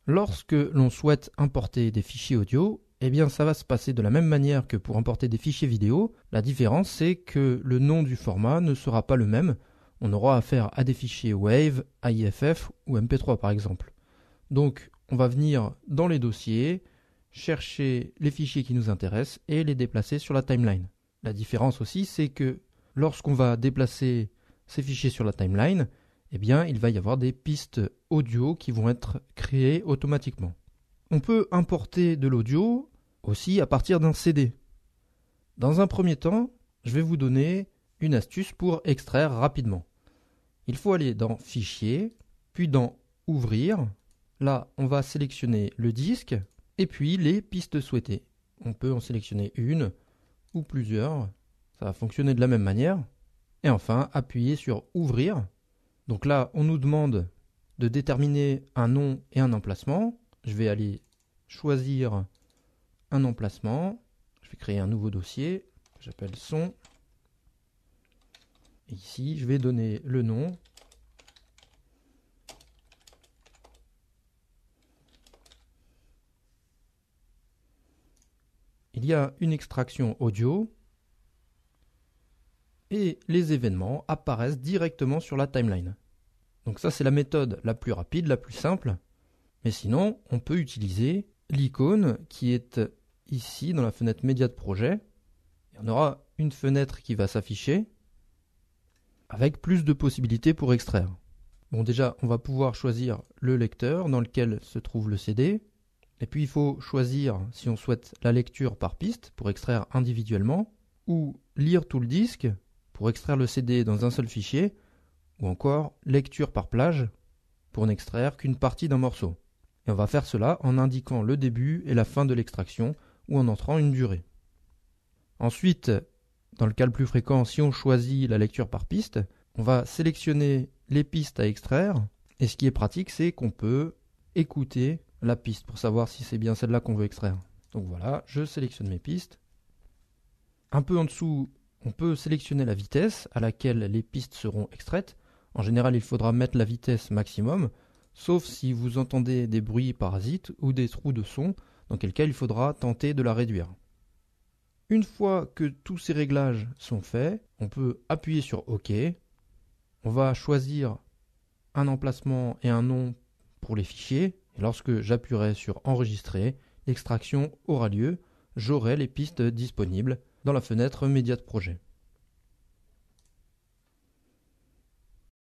Lorsque l'on souhaite importer des fichiers audio, eh bien ça va se passer de la même manière que pour importer des fichiers vidéo. La différence, c'est que le nom du format ne sera pas le même. On aura affaire à des fichiers WAV, AIFF ou MP3 par exemple. Donc on va venir dans les dossiers, chercher les fichiers qui nous intéressent et les déplacer sur la timeline. La différence aussi, c'est que lorsqu'on va déplacer ces fichiers sur la timeline, eh bien, il va y avoir des pistes audio qui vont être créées automatiquement. On peut importer de l'audio aussi à partir d'un CD. Dans un premier temps, je vais vous donner une astuce pour extraire rapidement. Il faut aller dans Fichier, puis dans Ouvrir. Là, on va sélectionner le disque et puis les pistes souhaitées. On peut en sélectionner une ou plusieurs. Ça va fonctionner de la même manière. Et enfin, appuyer sur Ouvrir. Donc là, on nous demande de déterminer un nom et un emplacement. Je vais aller choisir un emplacement. Je vais créer un nouveau dossier que j'appelle son. Et ici, je vais donner le nom. Il y a une extraction audio. Et les événements apparaissent directement sur la timeline. Donc ça, c'est la méthode la plus rapide, la plus simple. Mais sinon, on peut utiliser l'icône qui est ici dans la fenêtre média de projet. Et on aura une fenêtre qui va s'afficher avec plus de possibilités pour extraire. Bon, déjà, on va pouvoir choisir le lecteur dans lequel se trouve le CD. Et puis, il faut choisir si on souhaite la lecture par piste pour extraire individuellement ou lire tout le disque pour extraire le CD dans un seul fichier, ou encore lecture par plage pour n'extraire qu'une partie d'un morceau. Et on va faire cela en indiquant le début et la fin de l'extraction ou en entrant une durée. Ensuite, dans le cas le plus fréquent, si on choisit la lecture par piste, on va sélectionner les pistes à extraire, et ce qui est pratique, c'est qu'on peut écouter la piste pour savoir si c'est bien celle-là qu'on veut extraire. Donc voilà, je sélectionne mes pistes. Un peu en dessous, on peut sélectionner la vitesse à laquelle les pistes seront extraites. En général, il faudra mettre la vitesse maximum, sauf si vous entendez des bruits parasites ou des trous de son, dans quel cas il faudra tenter de la réduire. Une fois que tous ces réglages sont faits, on peut appuyer sur OK. On va choisir un emplacement et un nom pour les fichiers. Et lorsque j'appuierai sur Enregistrer, l'extraction aura lieu. J'aurai les pistes disponibles dans la fenêtre Média de projet.